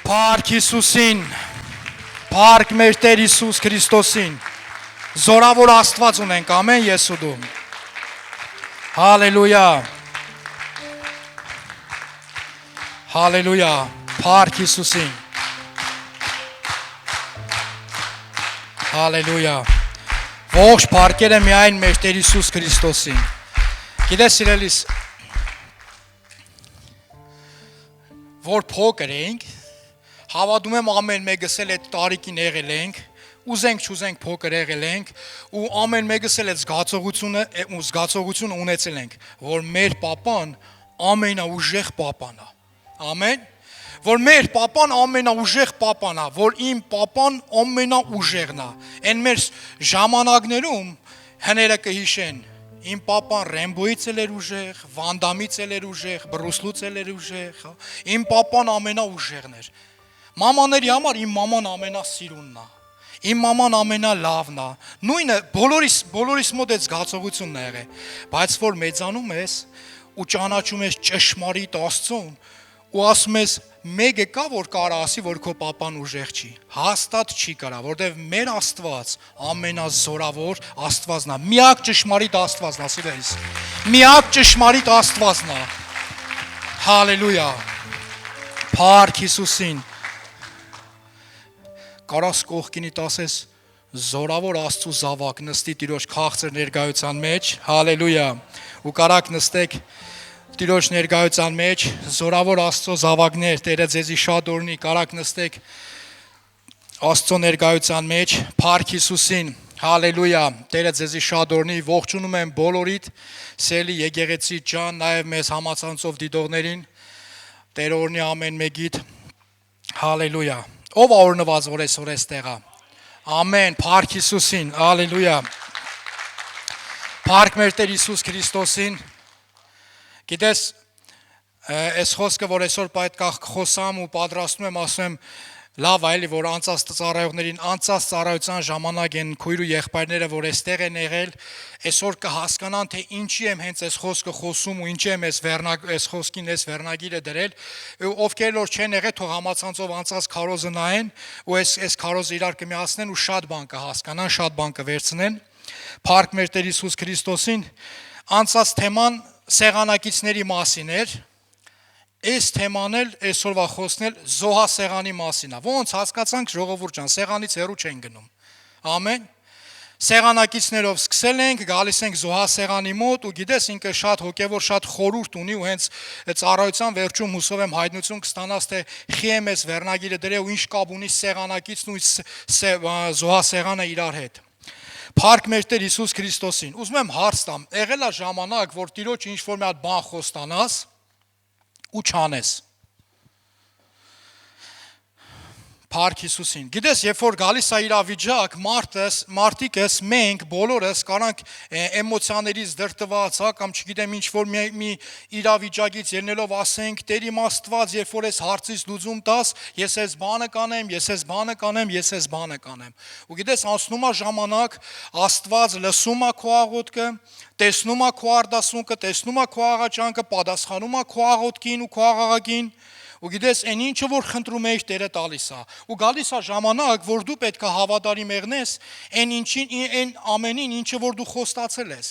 Փառք Հիսուսին, փառք մեր Տեր Հիսուս Քրիստոսին, զորավոր Աստված ունենք, ամեն ես ու դու, հալելույա, հալելույա, փառք Հիսուսին, հալելույա, ողջ փառքերը միայն մեր Տեր Հիսուս Քրիստոսին, գիտես սիրելիս, որ փոքր էինք, հավատում եմ ամեն մեկս էլ այդ տարիքին եղել ենք, ուզենք չուզենք փոքր եղել ենք ու ամեն մեկս էլ այդ զգացողությունը ունեցել ենք, որ մեր պապան ամենաուժեղ պապան է, ամեն, որ մեր պապան ամենաուժեղ պապան է, որ իմ պապան ամենաուժեղն է, այն մեր ժամանակներում հները կհիշեն, իմ պապան Ռեմբոյից էլ էր ուժեղ, Վանդամից էլ էր ուժեղ, Բրուսլուց էլ էր ուժեղ, իմ պապան ամենաուժեղն էր, մամաների համար իմ մաման ամենասիրունն է, իմ մաման ամենալավն է, նույնը բոլորիս մոտ այդ զգացողությունն է եղել, բայց որ մեծանում ես ու ճանաչում ես ճշմարիտ Աստծուն ու ասում ես մեկը կա որ կարա ասի որ քո պապան ուժեղ չի, հաստատ չի կարա, որտեվ մեր Աստված ամենազորավոր Աստվածն է, միակ ճշմարիտ Աստվածն է, սիրելիս, միակ ճշմարիտ Աստվածն է, հալելույա, փառք Հիսուսին, կարաս կողքինիդ ասես զորավոր Աստծու զավակ նստի Տիրոջ քաղցր ներկայության մեջ, հալելույա, ու կարաք նստեք Տիրոջ ներկայության մեջ, զորավոր Աստծո զավակներ, Տերը ձեզի շատ օրհնի, կարաք նստեք Աստծո ներկայության մեջ, փառք Հիսուսին, հալելույա, Տերը ձեզի շատ օրհնի, ողջունում եմ բոլորիդ, սիրելի եկեղեցի ջան, նաև մեզ համացանցով դիտողներին, Տերը օրհնի ամեն մեկիդ, հալելույա, ով օրհնված որ այսօր էստեղ է, ամեն, փառք Հիսուսին, հալելույա, փառք մեր Տեր Հիսուս Քրիստոսին, գիտես, այս խոսքը, որ այսօր պետք է խոսամ ու պատրաստում եմ, ասում եմ, լավ այլի, որ անցած ծառայողներին, անցած ծառայության ժամանակ են քույր ու եղբայրները, որ այստեղ են եղել, այսօր կհասկանան, թե ինչի եմ հենց այս խոսքը խոսում ու ինչի եմ այս խոսքին այս վերնագիրը դրել, ովքեր որ չեն եղել, թող համացանցով անցած քարոզը նայեն ու այս քարոզը իրար կմիացնեն ու շատ բան կհասկանան, շատ բան կվերցնեն, փառք մեր Տեր Հիսուս Քրիստոսին, անցած թեման սեղանակիցների մասին էր, այս թեման էլ այսօրվա խոսքն էլ զոհասեղանի մասին է, ոնց հասկացանք ժողովուրդ ջան, սեղանից հեռու չեն գնում, ամեն, սեղանակիցներով սկսել ենք, գալիս ենք զոհասեղանի մոտ ու գիտես ինքը շատ հոգևոր, շատ խորհուրդ ունի ու հենց ծառայության վերջում հուսով եմ հայտնություն կստանաս, թե խի եմ այս վերնագիրը դրել ու ինչ կապ ունի սեղանակիցն ու զոհասեղանը իրար հետ, փառք մեր Տեր Հիսուս Քրիստոսին, ուզում եմ հարց տամ, եղել է ժամանակ, որ Տիրոջ ինչ-որ մի հատ բան խոստանաս ու չանես, փառք Հիսուսին, գիտես, երբ որ գալիս է իրավիճակ, մարդիկս, մենք, բոլորս կարանք էմոցիաներից դրդված, կամ չգիտեմ ինչ-որ մի իրավիճակից ելնելով ասենք, Տեր իմ Աստված, երբ որ ես հարցից լուծում տաս, ես ես բանը կանեմ, ես ես բանը կանեմ, ես ես բանը կանեմ, ու գիտես, անցնում է ժամանակ, Աստված լսում է քո աղոթքը, տեսնում է քո արդասունքը, տեսնում է քո աղաչանքը, պատասխանում է քո աղոթքին ու քո աղաղակին, ու գիտես, այն ինչը որ խնդրում էիր Տերը տալիս է, ու գալիս է ժամանակ, որ դու պետք է հավատարիմ եղնես այն ամենին, ինչը որ դու խոստացել ես,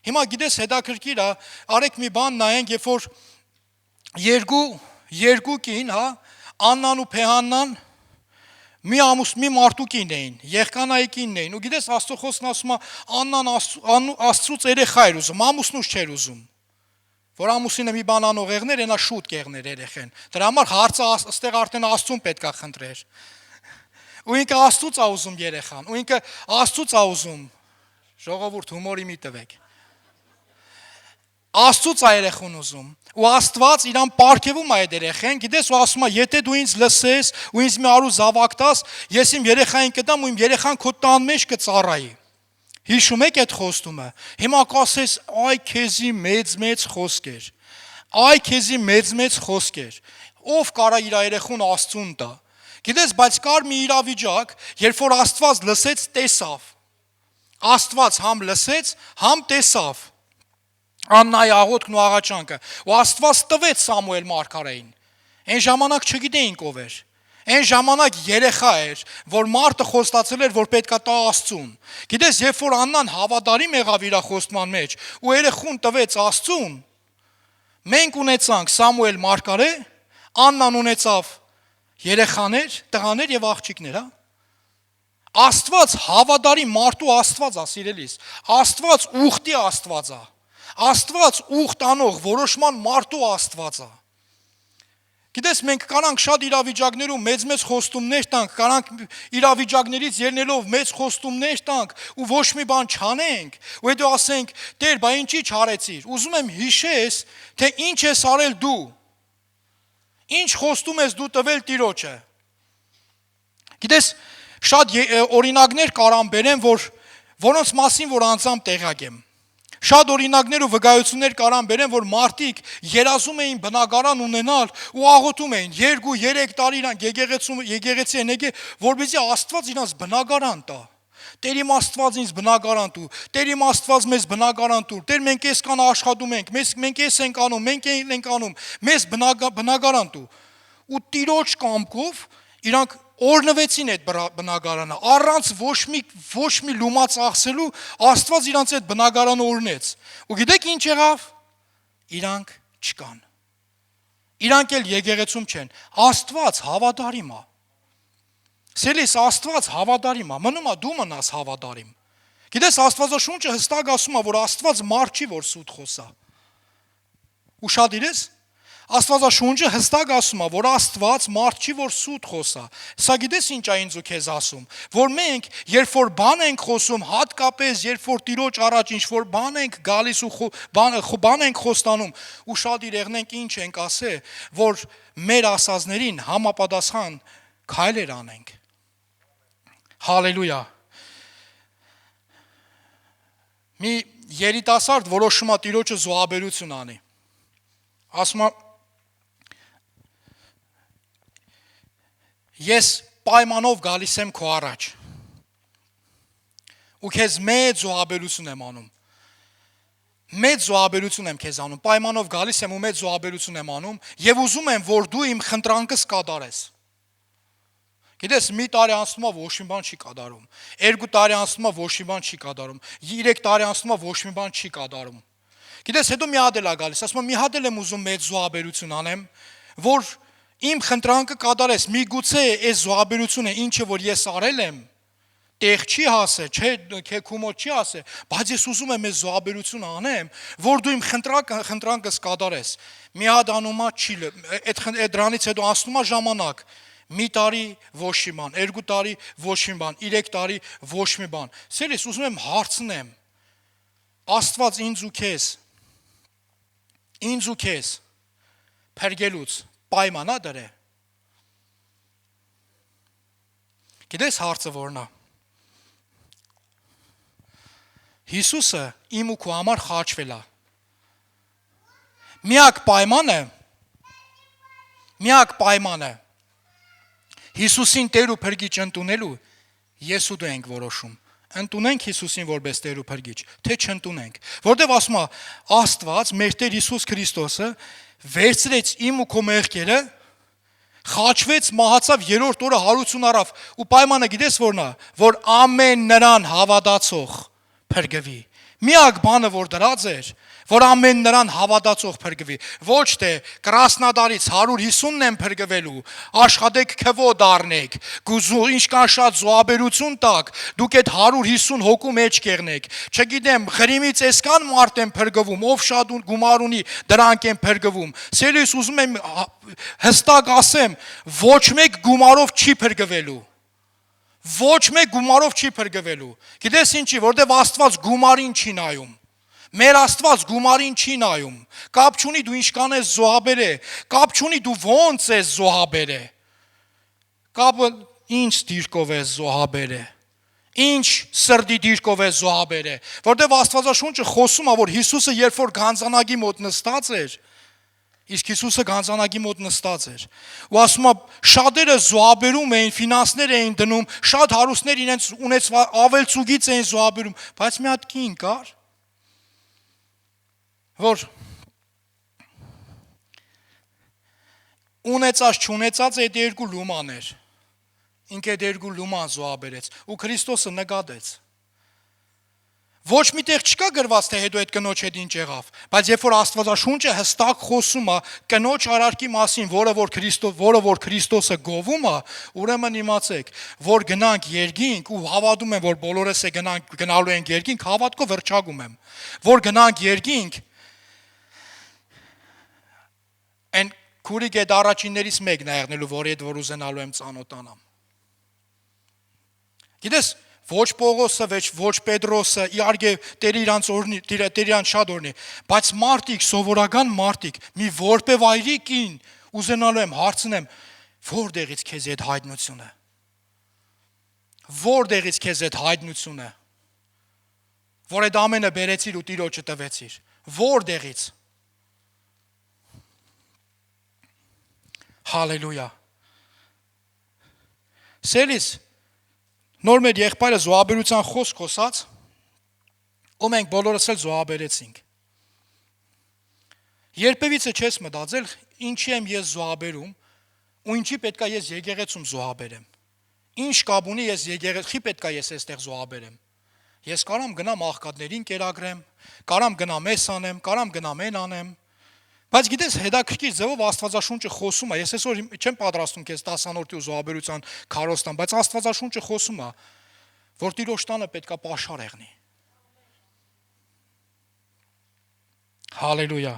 հիմա գիտես հետաքրքիր է, արեք մի բան նայենք, երբ որ երկու կին, Աննան ու Փեհաննան, մի մարդու կին էին, Եղկանայի կինն էին, ու գիտես Աստծո խոսքն ասում է, Աննան Աստծուց երեխա էր ուզում, ամուսնուց չէր ուզում, որ ամուսինը մի բան անող եղներ, ենա շուտ կեղներ երեխեն, դրա համար հարցը ստեղ արդեն Աստծուն պետք է խնդրեր, ու ինքը Աստծուց է ուզում երեխան, ու ինքը Աստծուց է ուզում, ժողովուրդ հումորի մի տվեք, Աստծուց է երեխուն ուզում, ու Աստված իրան պարգևում է այդ երեխեն, գիտես ու ասում է, եթե դու ինձ լսես ու ինձ մի արու զավակ տաս, ես իմ երեխային կտամ ու իմ երեխան քո տան մեջ կծառայի, հիշում եք այդ խոստումը, հիմա կասես, այ քեզի մեծ խոսքեր, այ քեզի մեծ խոսքեր, ով կարա իր երեխուն Աստծուն տա, գիտես, բայց կար մի իրավիճակ, երբ որ Աստված լսեց, տեսավ, Աստված համ լսեց, համ տեսավ, Աննայի աղոթքն ու աղաչանքը, ու Աստված տվեց Սամուել մարգարեին, այն ժամանակ չգիտեինք ով էր, Այն ժամանակ երեխա էր, որ մարդը խոստացել էր, որ պետքա տա Աստծուն։ Գիտես, երբ որ Աննան հավատարիմ եղավ իր խոստման մեջ ու երեխուն տվեց Աստծուն, մենք ունեցանք Սամուել մարգարե, Աննան ունեցավ երեխաներ, տղաներ եւ աղջիկներ, հա։ Աստված հավատարիմ մարդու Աստված է, սիրելիս։ Աստված ուխտի Աստված է։ Աստված ուխտ անող որոշման մարդու Աստված է։ Գիտես, մենք կանանք շատ իրավիճակներում մեծ խոստումներ տանք, կանանք իրավիճակներից ելնելով մեծ խոստումներ տանք ու ոչ մի բան չանենք, ու հետո ասենք, Տեր, բա ինչի չարեցիր։ Ուզում եմ հիշես, թե ինչ ես արել դու։ Ինչ խոստում ես դու տվել Տիրոջը։ Գիտես, շատ օրինակներ կարամ բերեմ, որոնց մասին որ անձամբ տեղյակ եմ։ Շատ օրինակներ ու վկայություններ կարան բերեմ, որ մարդիկ երազում էին բնակարան ունենալ ու աղոթում էին 2-3 տարի իրանք եկեղեցի են եկել, որպեսզի Աստված իրանց բնակարան տա։ Տեր իմ Աստված ինձ բնակարան տու, Տեր իմ Աստված մեզ բնակարան տուր, Տեր մենք այսքան աշխատում ենք, մենք այս ենք անում, մենք ենք անում, մեզ բնակարան տու։ Ու Տիրոջ կամքով իրանք օրնվեցին այդ բնակարանը, առանց ոչ մի լումա ծախսելու Աստված իրանց այդ բնակարանը օրնեց։ Ու գիտեք ինչ եղավ։ Իրանք չկան։ Իրանք էլ եկեղեցում չեն։ Աստված հավատարիմ է։ Սիրելիս, Աստված հավատարիմ է, մնում է դու մնաս հավատարիմ։ Գիտես, Աստվածաշունչը հստակ ասում է, որ Աստված մարդ չի, որ սուտ խոսա։ Ուշադիր ես։ Աստվածաշունչը հստակ ասում է, որ Աստված մարդ չի, որ սուտ խոսա։ Սա գիտես ինչ է ինձ ու քեզ ասում, որ մենք, երբ որ բան ենք խոսում, հատկապես երբ որ Տիրոջ առաջ ինչ-որ բան ենք գալիս ու բան ենք խոստանում, ուշադիր եղնենք ինչ ենք ասել, որ մեր ասածներին համապատասխան քայլեր անենք։ Հալելույա։ Մի երիտասարդ որոշում է Տիրոջը զոհաբերություն անի։ Ասում է, ես պայմանով գալիս եմ քո առաջ ու քեզ մեծ զոհաբերություն եմ անում։ Մեծ զոհաբերություն եմ քեզ անում, պայմանով գալիս եմ ու մեծ զոհաբերություն եմ անում եւ ուզում եմ, որ դու իմ խնդրանքս կատարես։ Գիտես, մի տարի անցնում է ոչ մի բան չի կատարում, 2 տարի անցնում է ոչ մի բան չի կատարում, 3 տարի անցնում է ոչ մի բան չի կատարում։ Գիտես, հետո մի հատ էլ է գալիս, ասում եմ, մի հատ էլ եմ ուզում մեծ զոհաբերություն անեմ, որ իմ խնդրանքը կատարես, միգուցե այս զոհաբերությունը ինչը որ ես արել եմ, տեղ չի հասե, չէ, քո մոտ չի հասե, բայց ես ուզում եմ այս զոհաբերությունը անեմ, որ դու իմ խնդրանքս կատարես։ Մի հատ անումա չի, այդ դրանից հետո անցնում է ժամանակ, մի տարի ոչ մի բան, 2 տարի ոչ մի բան, 3 տարի ոչ մի բան։ Սիրելիս, ուզում եմ հարցնեմ, Աստված ինձ ու քեզ փրկելուց պայման է դրե։ Գիտես հարցը որն է։ Հիսուսը իմ ու քո համար խաչվել է։ Միակ պայմանը Հիսուսին Տեր ու Փրկիչ ընդունելու ես ու դու ենք որոշում։ Ընդունենք Հիսուսին որպես Տեր ու Փրկիչ, թե չընդունենք։ Որտեւ ասում է Աստված, մեր Տեր Հիսուս Քրիստոսը վերցրեց իմ ու քո մեղքերը, խաչվեց, մահացավ, 3-րդ օրը հարություն առավ, ու պայմանը գիտես որն է, որ ամեն նրան հավատացող փրկվի։ Միակ բանը որ դրած էր, որ ամեն նրան հավատացող փրկվի, ոչ թե կրասնադարից 150-ն են փրկվելու, աշխատեք քվո դառնեք, ինչքան շատ զոհաբերություն տաք, դուք այդ 150 հոգու մեջ կեղնեք, չգիտեմ, Ղրիմից այսքան մարդ են փրկվում, ով շատ գումար ունի, դրանք են փրկվում։ Սիրելիս, ուզում եմ հստակ ասեմ, ոչ մեկ գումարով չի փրկվելու։ Ոչ մեկ գումարով չի փրկվելու։ Գիտես ինչի, որտեվ Աստված գումարին չի նայում։ Մեր Աստված գումարին չի նայում։ Կապ չունի դու ինչքան ես զոհաբերե, կապ չունի դու ոնց ես զոհաբերե։ Կապը ինչ դիրքով ես զոհաբերե։ Ինչ սրդի դիրքով ես զոհաբերե։ Որտեվ Աստվածաշունչը խոսում է, որ Հիսուսը երբ որ գանձանակի մոտ նստած էր, իսկ Հիսուսը գանձանակի մոտ նստած էր։ Ու ասում է, շատերը զոհաբերում էին, ֆինանսներ էին դնում, շատ հարուստներ իրենց ունեցած ավելցուգից էին զոհաբերում, բայց մի հատ կին կար, որ ունեցած չունեցած այդ երկու լուման էր։ ինքը դերգու լուման զոհաբերեց ու Քրիստոսը նկատեց։ Ոչ միտեղ չկա գրված թե հետո այդ կնոջ հետ ինչ եղավ, բայց երբ որ Աստվածաշունչը հստակ խոսում է կնոջ արարքի մասին, որը որ Քրիստոսը գովում է, ուրեմն իմացեք, որ գնանք երկինք ու հավատում եմ, որ բոլորս է գնալու ենք երկինք, հավատքով վրճագում եմ, որ գնանք երկինք, այն քուրիկ այդ առաջիններից մեկն է եղնելու, որի հետ որ ուզենալու եմ ծանոթանամ։ Գիտես, ոչ Պողոսը, ոչ Պետրոսը, իհարկե Տերը իրան շատ օրհնի, բայց մարդիկ, սովորական մարդիկ, մի որբև այրիկին ուզենալու եմ հարցնեմ, որտեղից քեզ այդ հայտնությունը։ Որտեղից քեզ այդ հայտնությունը։ Որ այդ ամենը բերեցիր ու Տիրոջը տվեցիր։ Որտեղից։ Հալելույա։ Սելիս նոր մեր եղբայրը զոհաբերության խոսք խոսած, ու մենք բոլորս էլ զոհաբերեցինք։ Երբևիցե չես մտածել, ինչի եմ ես զոհաբերում, ու ինչի պետքա ես եկեղեցում զոհաբերեմ։ Ինչ կապ ունի ես եկեղեցի պետքա ես այստեղ զոհաբերեմ։ Ես կարամ գնամ աղքատներին կերակրեմ, կարամ գնամ էս անեմ, կարամ գնամ այն անեմ։ Բայց գիտես, հետաքրքիր ձևով Աստվածաշունչը խոսում է, ես այսօր չեմ պատրաստում քեզ 10-րդի ու զոհաբերության քարոզտան, բայց Աստվածաշունչը խոսում է, որ Տիրոջ տանը պետքա պաշար եղնի։ Հալելույա։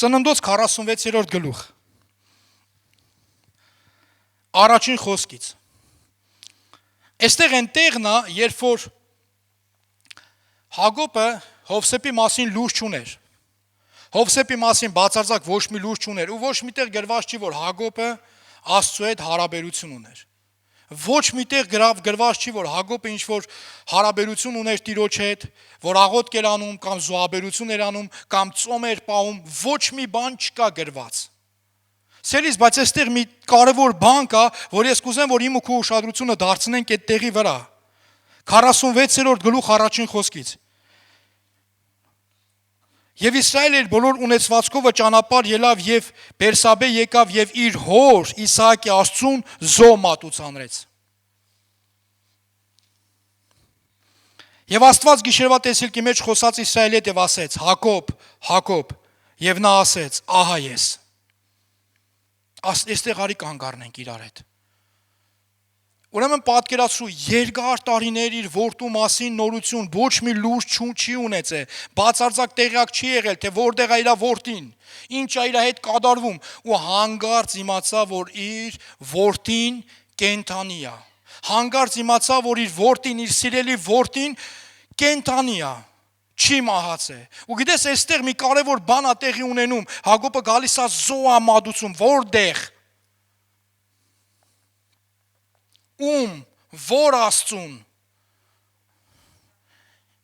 Ծննդոց 46-րդ գլուխ։ Առաջին խոսքից։ Այստեղ են տեղն է, երբ որ Հակոբը Հովսեփի մասին լուրջ չուներ։ Հովսեփի մասին բացարձակ ոչ մի լուրջ չուներ ու ոչ միտեղ գրված չի, որ Հակոբը Աստծո հետ հարաբերություն ուներ։ Ոչ միտեղ գրված չի, որ Հակոբը ինչ որ հարաբերություն ուներ Տիրոջ հետ, որ աղոթք էր անում կամ զոհաբերություն էր անում կամ ծոմ էր պահում, ոչ մի բան չկա գրված։ Սելիս, բայց այստեղ մի կարևոր բան կա, որ ես կուզեմ, որ իմ ու քո ուշադրությունը դարձնենք այդ տեղի վրա։ 46-րդ գլուխ առաջին խոսքից։ Եվ Իսրայել իր բոլոր ունեցվածքովը ճանապարհ ելավ եւ Բերսաբե եկավ եւ իր հոր Իսահակի Աստծուն զոհ մատուցանրեց։ Եվ Աստված գիշերվա տեսիլքի մեջ խոսաց Իսրայելի հետ եւ ասեց. Հակոբ, Հակոբ, եւ նա ասեց. ահա ես։ Այստեղ արի կանգ առնենք իրար հետ։ Ուրեմն պատկերացրու երկար տարիներ իր որդու մասին նորություն ոչ մի լուրջ չի ունեցել, բացարձակ տեղյակ չի եղել, թե որտեղ է իր որդին, ինչ է իր հետ կատարվում ու հանկարծ իմացա, որ իր որդին կենդանի է։ Հանկարծ իմացա, որ իր որդին, իր սիրելի որդին կենդանի է, չի մահացել։ Ու գիտես, այստեղ մի կարևոր բան է տեղի ունենում, Հակոբը գալիս է զոհամատուցում, որտեղ որ Աստծուն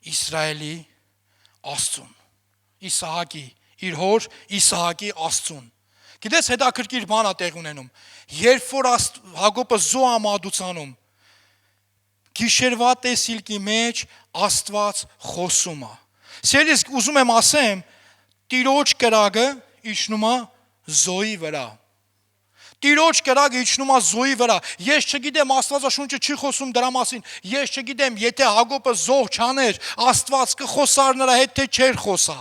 Իսրայելի Աստծուն Իսահակի իր հոր Իսահակի Աստծուն Գիտես հետաքրքիր բան է տեղ ունենում երբ որ Հակոբը զոհամատուցանում գիշերվա տեսիլքի մեջ Աստված խոսում է Սելիս ուզում եմ ասեմ Տիրոջ կրակը իջնում է զոհի վրա Տիրոջ կրակը իջնում է զոհի վրա։ Ես չգիտեմ Աստվածաշունչը չի խոսում դրա մասին։ Ես չգիտեմ, եթե Հակոբը զոհ չաներ, Աստված կխոսար նրա հետ թե չէր խոսա։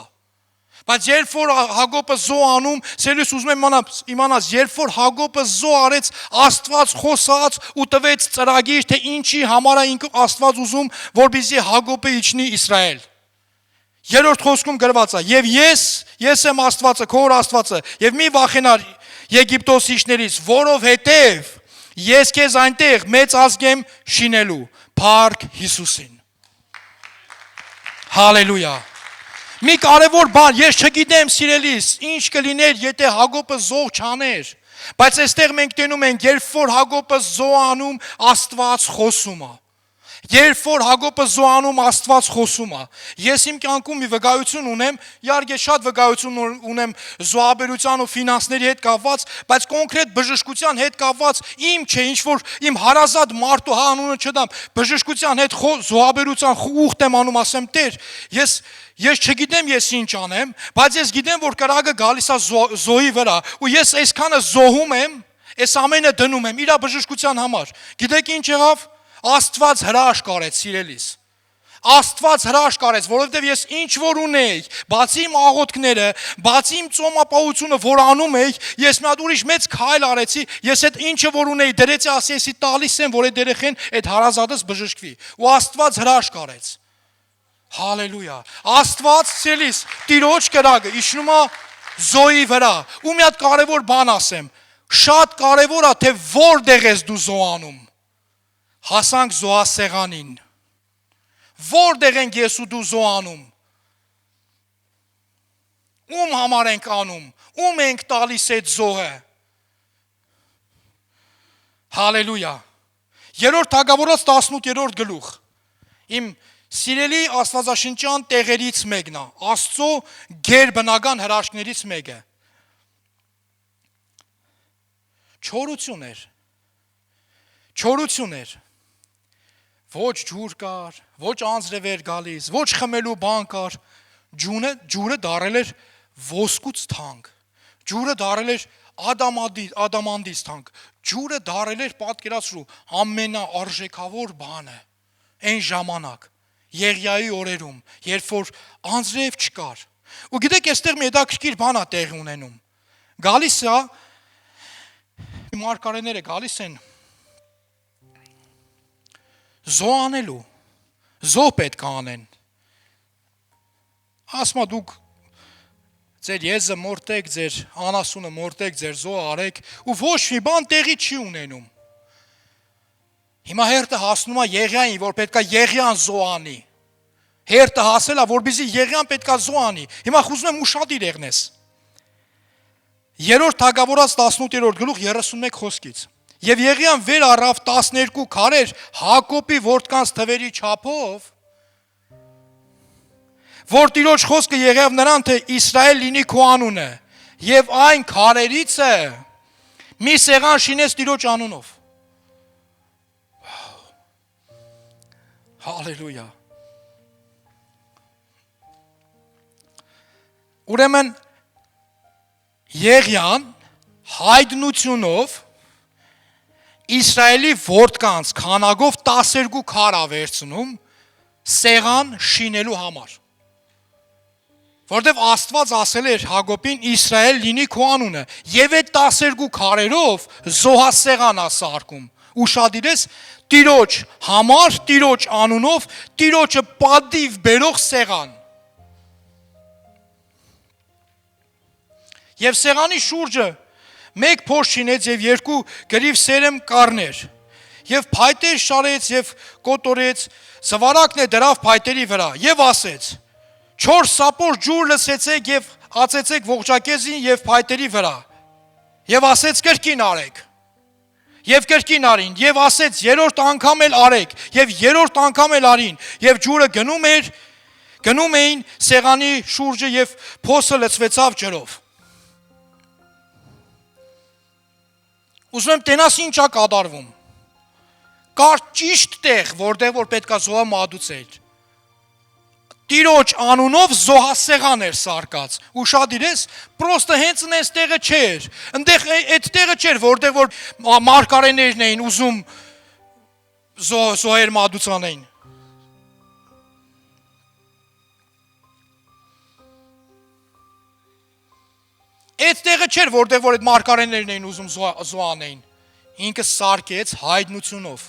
Բայց երբ որ Հակոբը զոհ անում, սելիս ուզում եմ իմանաս, երբ որ Հակոբը զոհ արեց, Աստված խոսած ու տվեց ծրագիր, թե ինչի համար է ինքը Աստված ուզում, որպեսզի Հակոբը իջնի Իսրայել։ Երրորդ խոսքում գրված է. Եվ ես եմ Աստվածը, քո Աստվածը, եւ մի վախենար Եգիպտոսիչներից, որովհետև ես քեզ այնտեղ մեծ ազգ եմ շինելու, Փառք Հիսուսին։ Հալելույա։ Մի կարևոր բան, ես չգիտեմ սիրելիս, ինչ կլիներ, եթե Հակոբը զոհ չաներ, բայց այստեղ մենք տենում ենք, երբ որ Հակոբը զոհ անում, Աստված խոսում է։ Երբ որ Հակոբը զոհանում Աստված խոսում է։ Ես իմ կյանքում մի վկայություն ունեմ, իհարկե շատ վկայություն ունեմ զոհաբերության ու ֆինանսների հետ կապված, բայց կոնկրետ բժշկության հետ կապված իմ չէ, ինչ որ իմ հարազատ մարդու անունը չդամ, բժշկության հետ զոհաբերության ուխտ եմ անում, ասեմ Տեր, ես չգիտեմ ես ինչ անեմ, բայց ես գիտեմ որ կրակը գալիս է զոհի վրա ու ես այսքանը զոհում եմ Այս ամենը դնում եմ իր բժշկության համար։ Գիտեք ինչ եղավ։ Աստված հրաշք արեց, սիրելիս։ Աստված հրաշք արեց, որովհետև ես ինչ որ ունեի, բացի իմ աղոթքները, բացի իմ ծոմապահությունը, որ անում էի, ես մի հատ ուրիշ մեծ քայլ արեցի, ես այդ ինչը որ ունեի, դրեցի ասեցի տալիս եմ, որ այդ երեխեն այդ հարազատս բժշկվի։ Ու Աստված հրաշք արեց։ Հալելույա։ Աստված ցելիս, Տիրոջ կրակը իջնում է Զոյի վրա։ Ու մի հատ կարևոր բան ասեմ։ Շատ կարևոր է, թե որտեղ ես դու զոհանում։ Հասանք զոհասեղանին։ Որտեղ ենք ես ու դու զոհանում։ Ում համար ենք անում, ում ենք տալիս այդ զոհը։ Հալելույա։ 3-րդ Թագավորաց 18-րդ գլուխ։ Իմ սիրելի աստվածաշնչյան տեղերից մեկն է, Աստծո գերբնական հրաշքներից մեկը։ Չորություն էր։ Ոչ ջուր կար, ոչ անձրև էր գալիս, ոչ խմելու բան կար։ Ջուրը դարել էր ոսկուց թանկ։ Ջուրը դարել էր ադամանդից թանկ։ Ջուրը դարել էր, պատկերացրու, ամենաարժեքավոր բանը այն ժամանակ, Եղիայի օրերում, երբ որ անձրև չկար։ Ու գիտեք, այստեղ մի հետաքրքիր բան է տեղի ունենում։ Գալիս է մարգարեները գալիս են զոհ անելու, զոհ պետք է անեն։ Ասма դուք ձեր եզը մորտեք, ձեր անասունը մորտեք, ձեր զոհը արեք ու ոչ մի բան տեղի չի ունենում։ Հիմա հերթը հասնում է Եղիային, որ պետք է Եղիան զոհ անի։ Հերթը հասել է, որպեսզի Եղիան պետք է զոհ անի։ Հիմա խուզում եմ ուշադիր եղնես։ 3-րդ Թագավորաց 18-րդ գլուխ 31 խոսքից։ Եվ Եղիան վեր առավ 12 քարեր Հակոբի որդկանց թվերի չափով, որ Տիրոջ խոսքը եղավ նրան, թե Իսրայել լինի քո անունը, եւ այն քարերիցը մի սեղան շինեց Տիրոջ անունով։ Հալելույա։ Ուրեմն Եղիան հայտնությունով Իսրայելի որդկանց քանակով 12 քար ավերցնում սեղան շինելու համար։ Որտեվ Աստված ասել էր Հակոբին Իսրայել լինի քո անունը, եւ այդ 12 քարերով զոհասեղան է սարքում։ Ուշադիրես, Տիրոջ համար, Տիրոջ անունով, Տիրոջը պատիվ բերող սեղան։ Եվ սեղանի շուրջը մեկ փոշ շինեց եւ 2 գրիվ սերեմ կառներ։ Եվ փայտեր շարեց եւ կոտորեց, զվարակն է դրավ փայտերի վրա եւ ասեց. 4 սապոր ջուր լսեցեք եւ ածեցեք ողջակեզին եւ փայտերի վրա։ Եւ ասեց կրկին արեք։ Եվ կրկին արին, եւ ասեց 3-րդ անգամ էլ արեք, եւ 3-րդ անգամ էլ արին, եւ ջուրը գնում էին սեղանի շուրջը եւ փոսը լցվեցավ ջրով։ Ուզում եմ տենաս ինչ է կատարվում։ Կար ճիշտ տեղ, որտեղ որ պետքա զոհը մատուցել։ Տիրոջ անունով զոհասեղան էր սարկած։ Ուշադիրես, պրոստը հենց այնպես տեղը չէր։ Այնտեղ այդ տեղը չէր, որտեղ որ մարգարեներն էին ուզում զոհեր մատուցանեն։ Այդ տեղը չէր, որտեղ որ այդ մարգարեներն էին ուզում զոհ անեն։ Ինքը սարկեց հայտնությունով։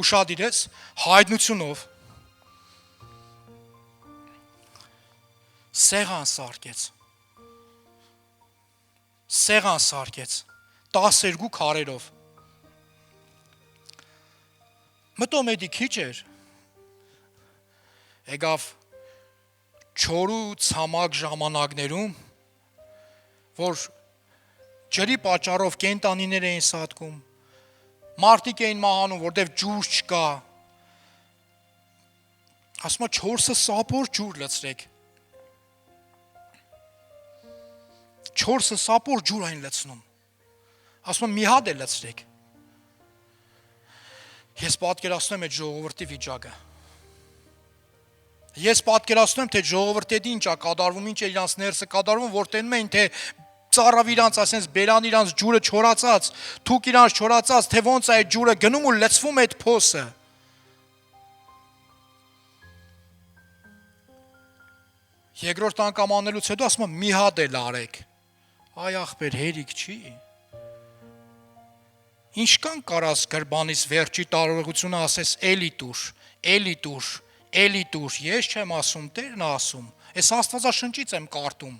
Ուշադիրես, հայտնությունով սեղան սարկեց 12 քարերով։ Մտում էդի քիչ էր, եկավ չորու ցամաք ժամանակներում, որ ջրի պատճառով կենտանիներ էին սատկում, մարդիկ էին մահանում, որտեղ ջուր չկա։ Ասում է 4 սապոր ջուր լցրեք։ 4 սապոր ջուր այն լցնում։ Ասում եմ մի հատ է լցրեք։ Ես պատկերացնում եմ այդ ժողովրդի վիճակը։ Ես պատկերացնում եմ, թե ժողովրդի ինչ է կատարվում, ինչ է իրանց ներսը կատարվում, որ տենում էին, թե ծառավ իրանց, ասենց բերան իրանց ջուրը չորացած, թուք իրանց չորացած, թե ոնց է այդ ջուրը գնում ու լցվում է այդ փոսը։ Երկրորդ անգամ անելուց հետո ասում եմ մի հատ էլ արեք։ Այ ախպեր, հերիք չի։ Ինչքան կարաս գրբանից վերջի տարողությունը ասես էլի տուր, ես չեմ ասում, Տերն է ասում, ես Աստվածաշնչից եմ կարդում։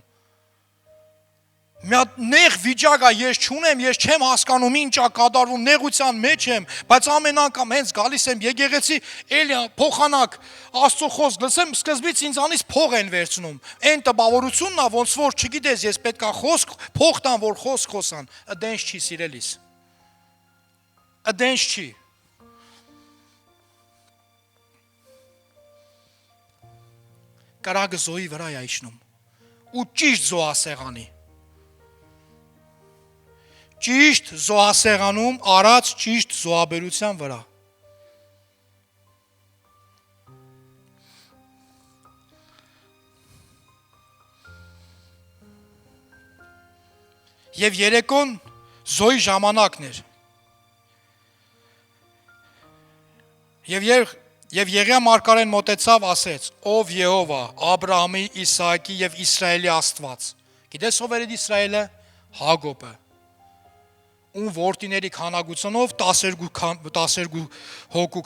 Մի հատ նեղ վիճակ է, ես չունեմ, ես չեմ հասկանում ինչ է կատարվում, նեղության մեջ եմ, բայց ամեն անգամ հենց գալիս եմ եկեղեցի, էլի փոխանակ Աստծո խոսք լսեմ, սկզբից ինձանից փող են վերցնում։ Այն տպավորությունն է, ոնց որ չգիտես, ես պետքա խոսք փող տամ, որ խոսք խոսան, ըդենս չի սիրելիս։ Ըդենս չի։ Կարագը զոհի վրա է իջնում ու ճիշտ զոհասեղանի։ Ճիշտ զոհասեղանում արած ճիշտ զոհաբերության վրա։ Եվ երեկոն զոհի ժամանակն էր։ Եվ Եղիա մարգարեն մոտեցավ, ասեց. Ով Եհովա, Աբրահամի, Իսահակի եւ Իսրայելի Աստված։ Գիտես ով էր Իսրայելը? Հակոբը։ Ում որդիների քանակությունով 12 հոգու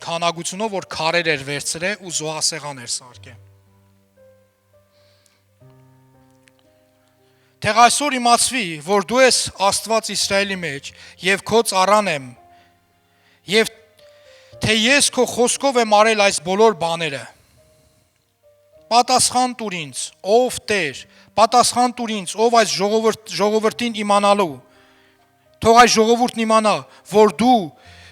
քանակությունով որ քարեր էր վերցրել ու զոհասեղան էր սարքել։ Թող այսօր իմացվի, որ դու ես Աստված Իսրայելի մեջ եւ քո ծառան եմ եւ թե ես քո խոսքով եմ արել այս բոլոր բաները։ Պատասխան տուր ինձ, ով Տեր, պատասխան տուր ինձ, ով այս ժողովրդին իմանալու։ Թող այս ժողովուրդն իմանա, որ դու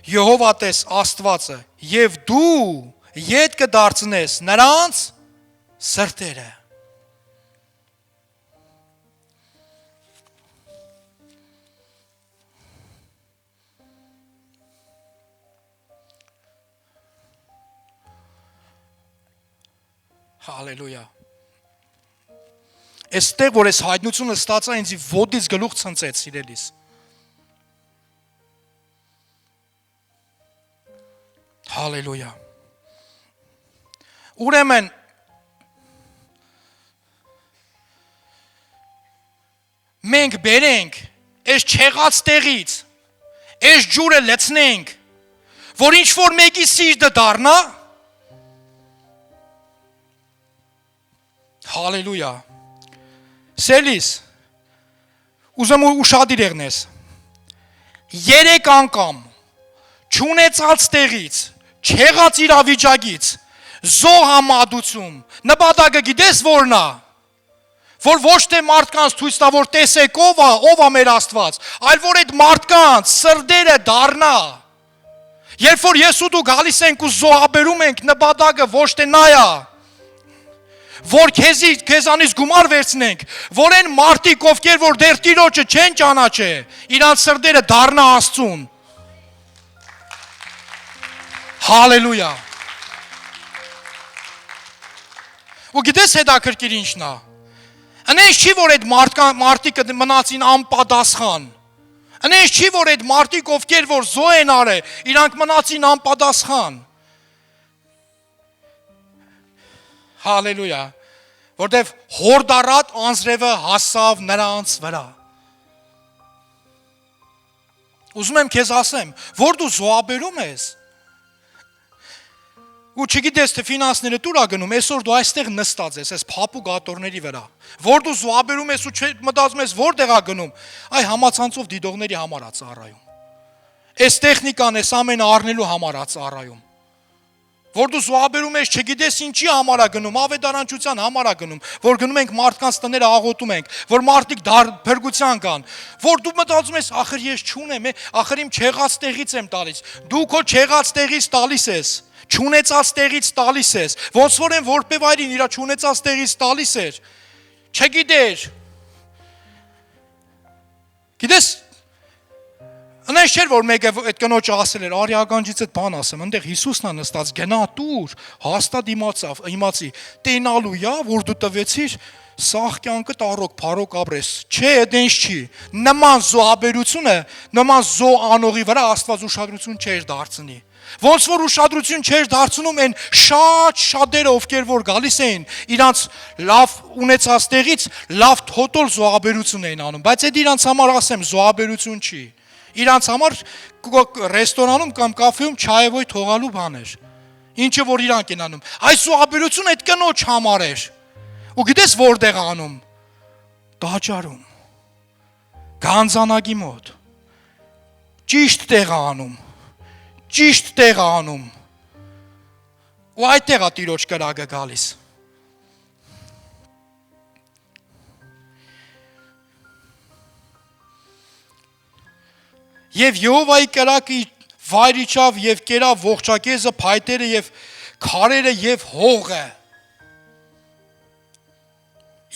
Եհովա տես Աստվածը եւ դու ետ կդարձնես նրանց սրտերը։ Հալելույա։ Այստեղ որ այս հայտնությունը ստացա ինձ ոտից գլուխ ցնցեց սիրելիս։ Հալելույա։ Ուրեմն մենք բերենք այս չեղած տեղից, այս ջուրը լցնենք, որ ինչ որ մեկի սիրտը դառնա։ Հալելույա։ Սելիս, ուզում ուշադիր եղնես։ 3 անգամ չունեցած տեղից, չեղած իրավիճակից, զոհամատություն, նպատակը գիտես որն է, որ ոչ թե մարդկանց ցույց տա, որ տեսեք ով է մեր Աստված, այլ որ այդ մարդկանց սրտերը դառնա։ Երբ որ ես ու դու գալիս ենք ու զոհաբերում ենք, նպատակը ոչ թե նա է, որ քեզանից գումար վերցնենք, որ այն մարդիկ, ովքեր որ դեռ Տիրոջը չեն ճանաչել, իրանց սրտերը դառնա Աստծուն։ Հալելույա։ Ու գիտես հետաքրքիր ինչն է։ Այնպես չի որ այդ մարդիկը մնացին անպատասխան։ Այնպես չի որ այդ մարդիկ, ովքեր որ զոհ են արել, իրանք մնացին անպատասխան։ Հալելույա, որտեվ հորդարատ անձրևը հասավ նրանց վրա։ Ուզում եմ քեզ ասեմ, որ դու զոհաբերում ես, ու չգիտես թե ֆինանսները դուր ա գնում, այսօր դու այստեղ նստած ես, այս փափուկ աթոռների վրա, որ դու զոհաբերում ես ու մտածում ես որտեղ ա գնում, այ համացանցով դիտողների համար ա ծառայում։ Այս տեխնիկան էս ամենը առնելու համար ա ծառայում։ Որ դու զոհաբերում ես, չգիտես ինչի համար ա գնում, ավետարանչության համար ա գնում, որ գնում ենք մարդկանց տները աղոթում ենք, որ մարդիկ փրկության կան, որ դու մտածում ես, ախր ես չունեմ, ախր իմ չեղած տեղից եմ տալիս, դու քո չեղած տեղից տալիս ես, չունեցած տեղից տալիս ես, ոնց որ են որբևայրին իրա չունեցած տեղից տալիս էր, չգիտեր, գիտես, Այնպես չէր որ մեկը այդ կնոջը ասել էր արի ականջից այդ բան ասեմ, այնտեղ Հիսուսն է նստած, գնա տուր, հաստատ իմացի, տենալու յա որ դու տվեցիր սաղ կյանքը տարոք, փարոք ապրես, չէ, դենս չի, նման զոհաբերությունը, նման զոհ անողի վրա Աստված ուշադրություն չէր դարձնի, ոնց որ ուշադրություն չէր դարձնում են շատ շատերը, ովքեր որ գալիս էին, իրանց լավ ունեցած տեղից լավ թոտալ զոհաբերություն էին անում, բայց այդ իրանց համար ասեմ, զոհաբերություն չի, իրանց համար ռեստորանում կամ կաֆեում չայևոյ թողալու բան էր, ինչը որ իրանք են անում, այս զոհաբերությունը այդ կնոջ համար էր, ու գիտես որտեղ անում, տաճարում, գանձանակի մոտ, ճիշտ տեղ անում, ճիշտ տեղ անում, ու այդտեղ է Տիրոջ կրակը գալիս, Եվ Եհովայի կրակը վայր իջավ եւ կերավ ողջակեզը, փայտերը եւ քարերը եւ հողը։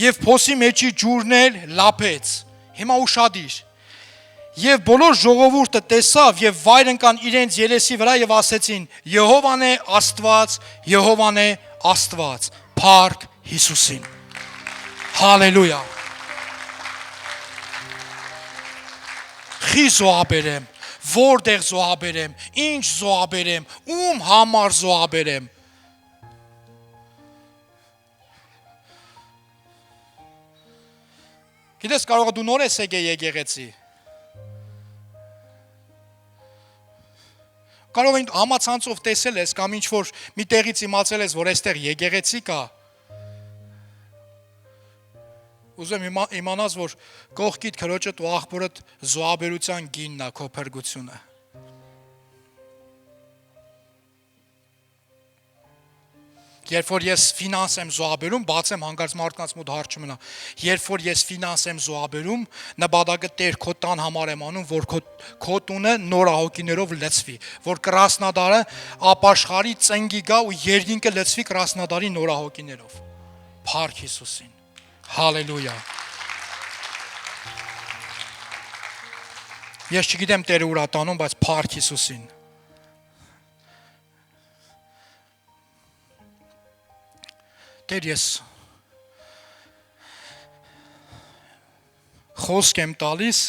Եվ փոսի մեջի ջուրն էլ լափեց։ Հիմա ուշադիր։ Եվ բոլոր ժողովուրդը տեսավ եւ վայր ընկան իրենց երեսի վրա եւ ասեցին. Եհովան է Աստված, Եհովան է Աստված։ Փառք Հիսուսին։ Հալելույա։ Խի զոհաբերեմ, որտեղ զոհաբերեմ, ինչ զոհաբերեմ, ում համար զոհաբերեմ։ Գիտես կարող է դու նոր ես եկել եկեղեցի։ Կարող է համացանցով տեսել ես կամ ինչ որ մի տեղից իմացել ես, որ այստեղ եկեղեցի կա։ Ուզում իմանաս, որ կողքիդ քրոջդ ու աղբորդ զոհաբերության գինն է քո փրկությունը։ Երբ որ ես ֆինանս եմ զոհաբերում, բացեմ հանկարծ մարդկանց մոտ հարց չմնա։ Երբ որ ես ֆինանս եմ զոհաբերում, նպատակը Տեր քո տան համար եմ անում, որ քո տունը նորահոգիներով լցվի, որ Կրասնոդարը ապաշխարի ծնգի գա ու երկինքը լցվի Կրասնոդարի նորահոգիներով։ Փառք Հիսուսին։ Հալելույա։ Ես չգիտեմ Տերը ուր է տանում, բայց փառք Հիսուսին։ Տեր ես խոսք եմ տալիս,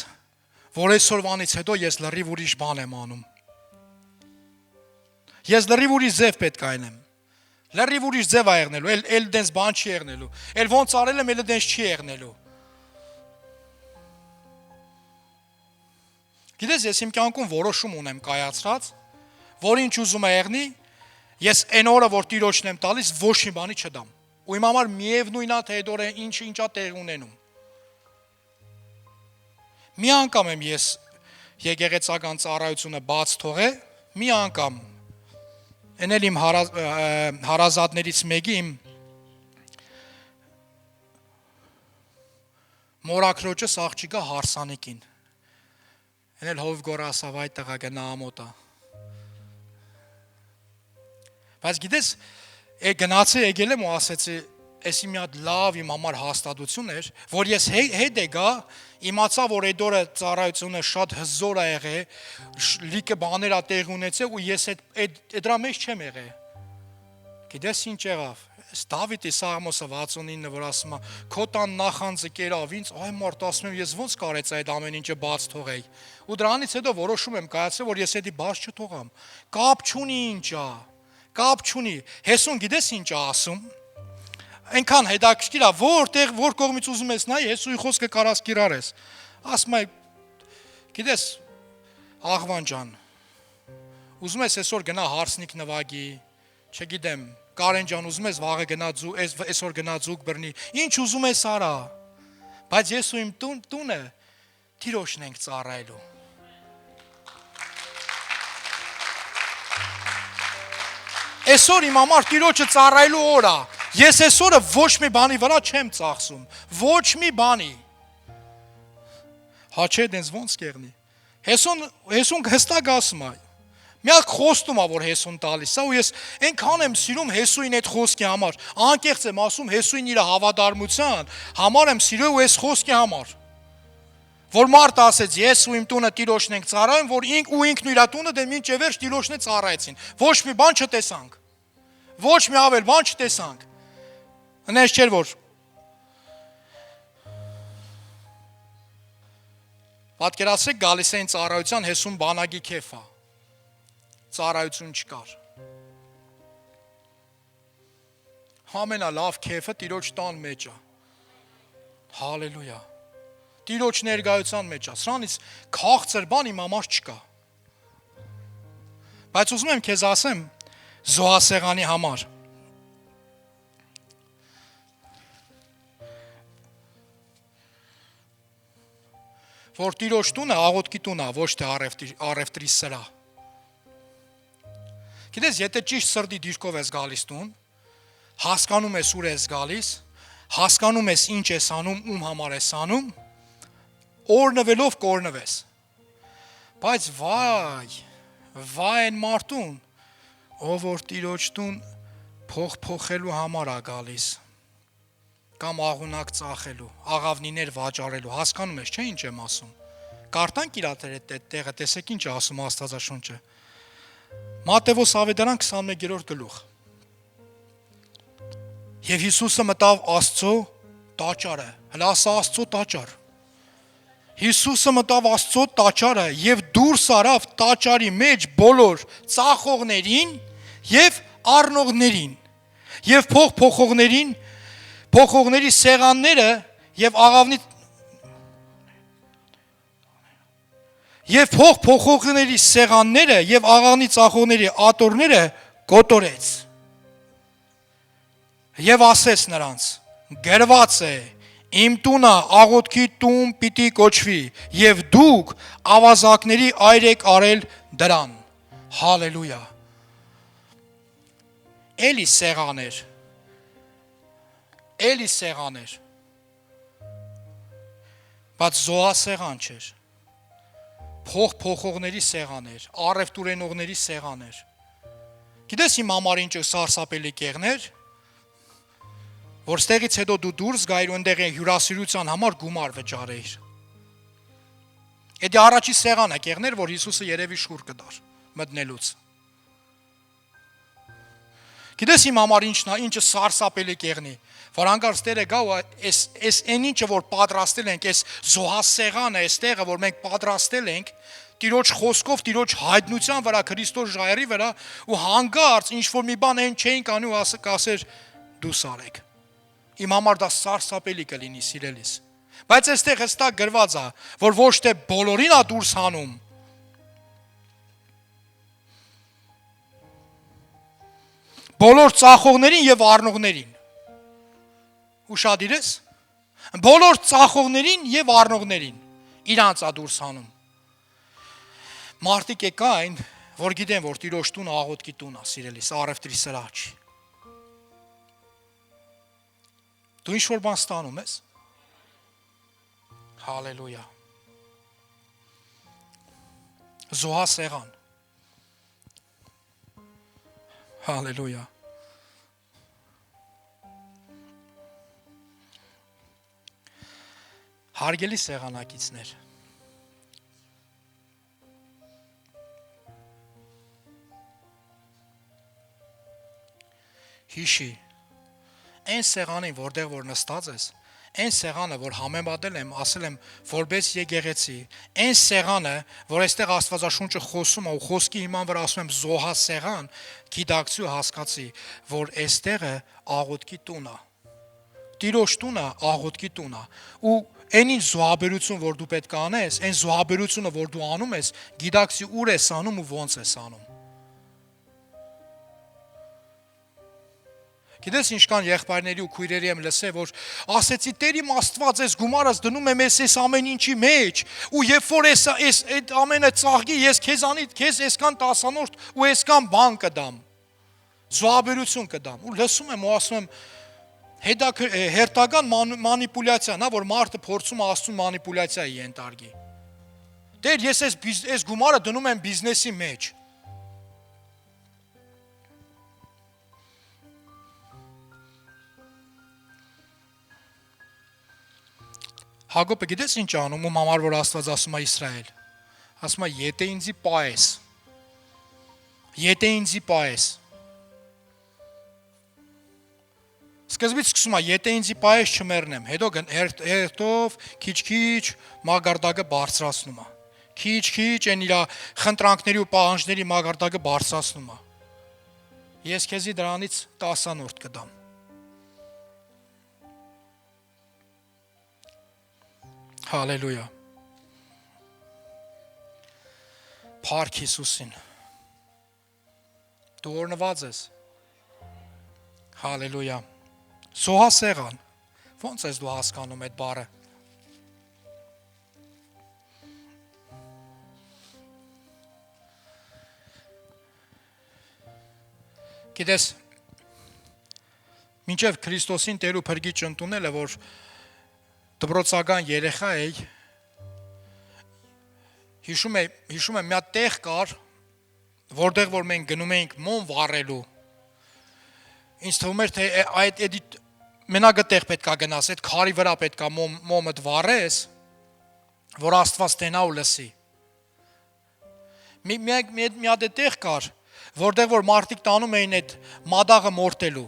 որ այսօրվանից հետո ես լրիվ ուրիշ բան եմ անում։ Ես լրիվ ուրիշ ձև պետք է այնեմ։ Լրիվ ուրիշ ձև է եղնելու, էլ դենց բան չի եղնելու, էլ ոնց արել եմ, էլ դենց չի եղնելու։ Գիտես, ես իմ կյանքում որոշում ունեմ կայացրած, որ ինչ ուզում է եղնի, ես այն օրը, որ Տիրոջն եմ տալիս, ոչ մի բանի չդամ։ Ու իմ համար միևնույն է, թե այդ օրը ինչա տեղ ունենում։ Մի անգամ եմ ես եկեղեցական ծառայությունը բաց թողել, մի անգամ Են էլ իմ հարազատներից մեկի իմ մորաքրոջս աղջիկը հարսանեկին։ Են էլ հով գորասավ այդ տղա գնա ամոտա։ Բայց գիտես, գնացի եկել եմ ու ասեցի, էսի մի հատ լավ իմ համար հաստատություն էր, որ ես հետ եկա, իմացա, որ այդ օրը ծառայությունը շատ հզոր է եղել, լիքը բաներ է տեղ ունեցել ու ես դրա մեջ չեմ եղել։ Գիտես ինչ եղավ։ Այս Դավիթի Սաղմոսը 69-ը որ ասում է, քո տան նախանձը կերավ ինձ, այ մարդ ասում եմ, ես ոնց կարեց այդ ամեն ինչը բաց թողեի։ Ու դրանից հետո որոշում եմ կայացրել, որ ես դա բաց չթողամ։ Կապ չունի ինչա։ Կապ չունի։ Հեսուն գիտես ինչ է ասում։ Այնքան հետաքրքիր է, որտեղ որ կողմից ուզում ես նայ, Հեսուի խոսքը կարաս կիրառես։ Ասում է, գիտես, աղվան ջան, ուզում ես այսօր գնա հարսնիկ նվագի, չգիտեմ, Կարեն ջան, ուզում ես վաղը գնա այսօր գնա ձուկ բռնի, ինչ ուզում ես արա։ Բայց ես ու իմ տունը Տիրոջն ենք ծառայելու։ Այսօր իմ համար Տիրոջը ծառայելու օր է։ Ես այսօրը ոչ մի բանի վրա չեմ ծախսում, ոչ մի բանի։ Հա չէ, դենց ոնց կեղնի։ Հեսուն հստակ ասում է։ Մի հատ խոստում է, որ Հեսուն տալիս է, ու ես այնքան եմ սիրում Հեսուին այդ խոսքի համար։ Անկեղծ եմ ասում Հեսուին իր հավատարմության համար եմ սիրում ու այս խոսքի համար։ Որ մարդը ասեց, ես ու իմ տունը Տիրոջն ենք ծառայում, որ ինքն ու իր տունը դե մինչև վերջ Տիրոջն է ծառայեցին։ Ոչ մի բան չտեսանք։ Ոչ մի ավել բան չտեսանք։ Այնպես չէր որ պատկերացրեք գալիս էին ծառայության հեսուն բանակի քեֆա։ Ծառայություն չկար։ Ամենալավ քեֆը Տիրոջ տան մեջ է։ Հալելույա։ Տիրոջ ներկայության մեջ է։ Սրանից քաղցր բան իմ համար չկա։ Բայց ուզում եմ քեզ ասեմ զոհասեղանի համար։ Որ Տիրոջ տունը աղոթքի տուն է, ոչ թե առևտրի սրա։ Գիտես, եթե ճիշտ սրտի դիրքով ես գալիս տուն, հասկանում ես ուր ես գալիս, հասկանում ես ինչ ես անում, ում համար ես անում, օրնվելով կորնվես։ Բայց վայ այն մարդուն, ով որ Տիրոջ տուն փոխելու համար է գալիս, կամ աղունակ ծախելու, աղավնիներ վաճառելու, հասկանում ես, չէ՞ ինչ եմ ասում։ Կարտանք իր տեղը, տեսեք ինչ է ասում Աստվածաշունչը։ Մատթեոս Ավետարան 21-րդ գլուխ։ Եվ Հիսուսը մտավ Աստծո տաճարը, հələ ասա Աստծո տաճար։ Հիսուսը մտավ Աստծո տաճարը եւ դուրս արավ տաճարի մեջ բոլոր ծախողներին եւ առնողներին եւ փոխողների սեղանները եւ աղավնի եւ փոխողների սեղանները եւ աղավնի ծախողների աթոռները կոտորեց եւ ասեց նրանց. գրված է. իմ տունը աղոթքի տուն պիտի կոչվի եւ դուք ավազակների այր եք արել դրան։ Հալելույա։ Էլի սեղաներ։ Բայց զոհասեղան չէր։ Փոխողների սեղաներ, առևտուրենողների սեղաներ։ Գիտես իմ համար ինչ սարսափելի կեղներ, որ ստեղից հետո դու դուրս գայր ու այնտեղ հյուրասիրության համար գումար վճարեիր։ Էդի առաջի սեղանը կեղներ, որ Հիսուսը երևի շուռ կդար մտնելուց։ Գիտես իմ համար ինչը սարսափելի կեղնի, որ հանկարծ Տերը գա ու այս այն ինչը որ պատրաստել ենք, այս զոհասեղանը, այս տեղը, որ մենք պատրաստել ենք, Տիրոջ խոսքով, Տիրոջ հայտնության վրա, Քրիստոս ժայռի վրա ու հանկարծ ինչ որ մի բան այն չէինք անի ու ասեր դուս արեք։ Իմ համար դա սարսափելի կլինի սիրելիս։ Բայց այստեղ հստակ գրված է, որ ոչ թե բոլորին է դուրս հանում, բոլոր ծախողներին եւ առնողներին։ Ուշադիր ես։ Բոլոր ծախողներին եւ առնողներին իրանց է դուրս հանում։ Մարդիկ է կային, որ գիտեն, որ Տիրոջ տունը աղոթքի տուն է, սիրելիս, առևտրի սրա չի։ Դու ինչ-որ բան ստանում ես։ Հալելույա։ Զոհասեղան։ Հալելույա։ Հարգելի սեղանակիցներ։ Հիշի, այն սեղանին, որտեղ որ նստած ես, այն սեղանը, որ համեմատել եմ, ասել եմ, որպես եկեղեցի, այն սեղանը, որ այստեղ Աստվածաշունչը խոսում է ու խոսքի հիման վրա ասում եմ զոհասեղան, գիտակցի ու հասկացի, որ այստեղը աղոթքի տուն է։ Տիրոջ տունը աղոթքի տուն է։ Ու այն ինչ զոհաբերություն, որ դու պետք է անես, այն զոհաբերությունը, որ դու անում ես, գիտակցի ուր ես անում ու ոնց ես անում։ Գիտես ինչքան եղբայրների ու քույրերի եմ լսել, որ ասեցի Տեր իմ Աստված, ես գումարս դնում եմ այս ամեն ինչի մեջ, ու երբ որ այս այդ ամենը ծաղկի, ես քեզ այսքան տասանորդ ու այսքան բան կդամ, զոհաբերություն կդամ։ Ու լսում եմ ու ասում եմ հերթական մանիպուլյացիան, հա, որ մարդը փորձում է Աստծուն մանիպուլյացիայի ենթարկի։ Տեր, ես այս գումարը դնում եմ բիզնեսի մեջ։ Հակոբը գիտես ինչ անում, ում համար որ Աստված ասում է Իսրայել։ Ասում է եթե ինձի պայես։ Եթե ինձի պայես։ Սկզբից սկսում է եթե ինձի պայես չմեռնեմ, հետո հերթով քիչ-քիչ մագարտակը բարձրացնում է։ Քիչ-քիչ այն իր խնդրանքների ու պահանջների մագարտակը բարձրացնում է։ Ես քեզի դրանից 10-րդ կդամ։ Հալելույա։ Փառք Հիսուսին։ Դու օրնված ես։ Հալելույա։ Զոհասեղան։ Ոնց ես դու հասկանում այդ բառը։ Գիտես, մինչև Քրիստոսին Տեր ու Փրկիչ ընդունելը, որ դպրոցական երեխա էի, հիշում եմ մի հատ տեղ կար, որտեղ որ մենք գնում էինք մոմ վառելու։ Ինձ թվում էր, թե այդ մենակ այդտեղ պետք է գնաս, այդ քարի վրա պետք է մոմդ վառես, որ Աստված տենա ու լսի։ Մի հատ տեղ կար, որտեղ որ մարդիկ տանում էին այդ մադաղը մորտելու։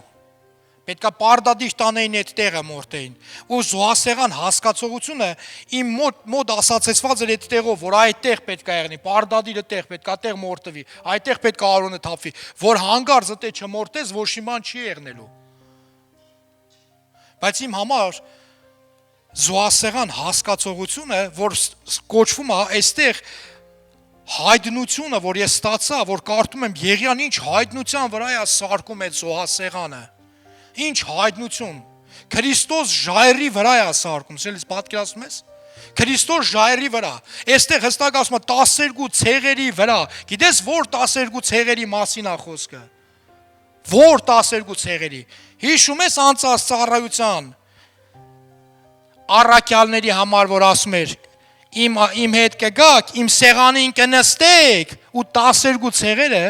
Պետքա պարդադիշ տանեին այդ տեղը մորտեին։ Ու զոհասեղան հասկացողությունը իմ մոտ ասացեցված էր այդ տեղով, որ այդ տեղ պետք է եղնի, պարդադիրը տեղ պետք է տեղ մորտվի, այդտեղ պետք է արոնը թափվի, որ հանգարց դե չմորտես, ոչ մի բան չի եղնելու։ Բայց իմ համար զոհասեղան հասկացողությունը, որ կոչվում է այստեղ հայտնությունը, որ ես ստացա, որ կարդում եմ Եղիան ինչ հայտնության վրա է սարկում այդ զոհասեղանը։ Ինչ հայտնություն։ Քրիստոս ժայռի վրա է սարկում, սելից պատկերացնում ես։ Քրիստոս ժայռի վրա։ Այստեղ հստակ ասում է 12 ցեղերի վրա։ Գիտես որ 12 ցեղերի մասին է խոսքը։ Որ 12 ցեղերի։ Հիշում ես անցած ծառայության առաքյալների համար որ ասում էր իմ հետ կգաք, իմ սեղանին կնստեք ու 12 ցեղերը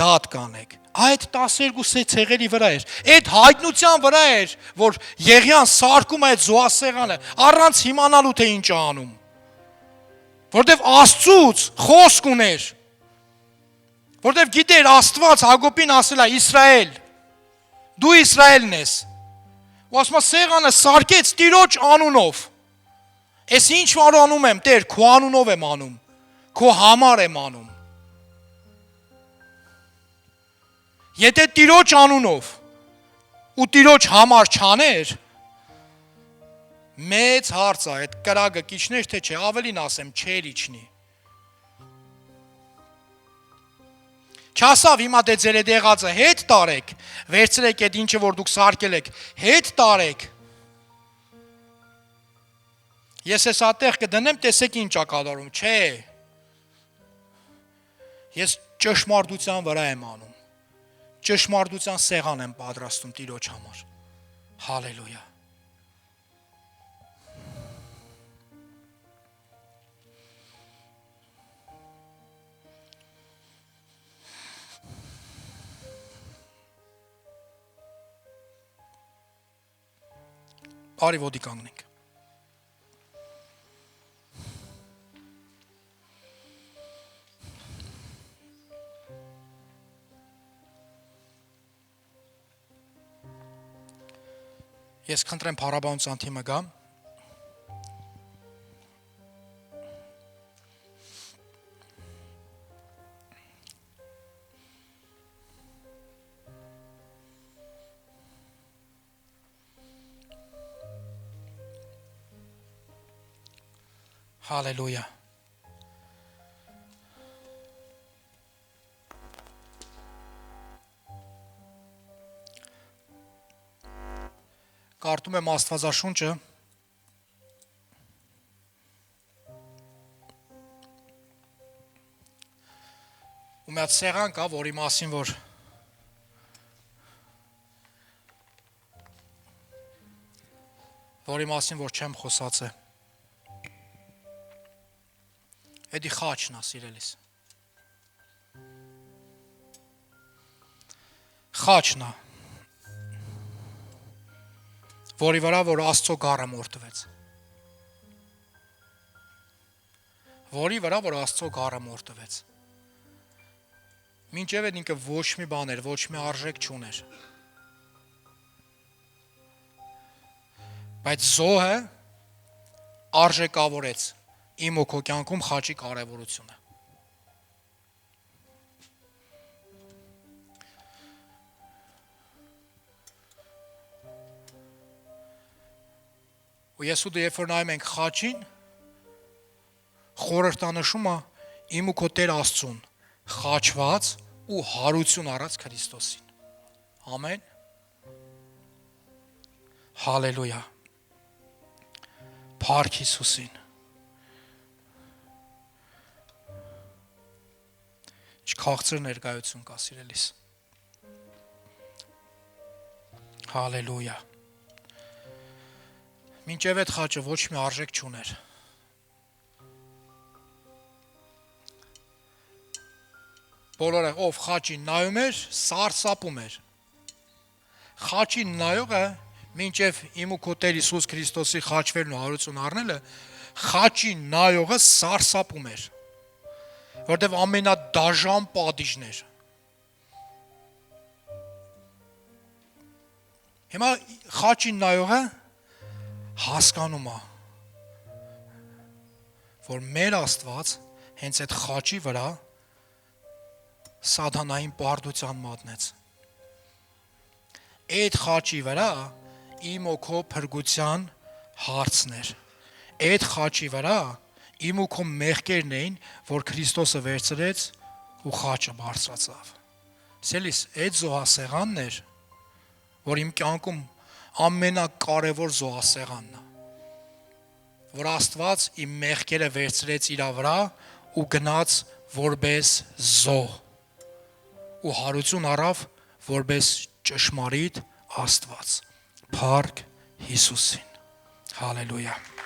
դատ կանեք։ Այդ 12 ցեղերի վրա էր։ Այդ հայտնության վրա էր, որ Եղիան սարկում է այդ զոհասեղանը, առանց իմանալու թե ինչ անում։ Որտեվ Աստծուց խոսք ուներ։ Որտեվ գիտեր Աստված Հակոբին ասել է Իսրայել, դու Իսրայելն ես։ Ու ասում է սեղանը սարկեց Տիրոջ անունով։ Ես ինչ որ անում եմ, Տեր, քո անունով եմ անում, քո համար եմ անում։ Եթե Տիրոջ անունով ու Տիրոջ համար չաներ, մեծ հարց է, այդ կրակը կիչներ թե չէ, ավելին ասեմ, չէր իջնի։ Չասավ հիմա դե ձեր այդ եղածը հետ տարեք, վերցրեք այդ ինչը որ դուք սարկել եք, հետ տարեք։ Ես ես ատեղ կդնեմ, տեսեք ինչ ա կատարում, չէ։ Ես ճշմարտության վրա եմ անում։ Ճշմարտության սեղան եմ պատրաստում Տիրոջ համար։ Հալելույա։ Արի ոտի կանգնենք։ Ես խնդրեմ փառաբանության թիմը գա։ Հալելույա։ Կարդում եմ Աստվածաշունչը ու մի հատ սեղան կա, որի մասին որ չեմ խոսացել։ Էդի խաչն է, սիրելիս։ Խաչն է, որի վրա որ Աստծո գառը մորտվեց։ որի վրա որ Աստծո գառը մորթվեց։ Մինչև այդ ինքը ոչ մի բան էր, ոչ մի արժեք չուներ։ Բայց զոհը արժեկավորեց իմ ու քո կյանքում խաչի կարևորությունը։ Ու ես ու դու երբ որ նայում ենք խաչին, խորհրդանշում է իմ ու քո Տեր Աստծուն խաչված ու հարություն առած Քրիստոսին։ Ամեն։ Հալելույա։ Փառք Հիսուսին։ Չքաղցր ներկայություն կա, սիրելիս։ Հալելույա։ Մինչև այդ խաչը ոչ մի արժեք չուներ։ Բոլորը ով խաչին նայում էր, սարսափում էր։ Խաչին նայողը մինչև իմ ու քո Տեր Հիսուս Քրիստոսի խաչվելն ու հարություն առնելը, խաչին նայողը սարսափում էր, որտեղ ամենադաժան պատիժն էր։ Հիմա խաչին նայողը հասկանում է, որ մեր Աստված հենց այդ խաչի վրա սատանային պարտության մատնեց։ Այդ խաչի վրա իմ ու քո փրկության հարցն էր։ Այդ խաչի վրա իմ ու քո մեղքերն էին, որ Քրիստոսը վերցրեց ու խաչը բարձրացավ։ Սելիս, այդ զոհասեղանն էր, որ իմ կյանքում ամենակարևոր զոհասեղանն է, որ Աստված իմ մեղքերը վերցրեց իր վրա ու գնաց որպես զոհ ու հարություն առավ որպես ճշմարիտ Աստված։ Փառք Հիսուսին։ Հալելույա։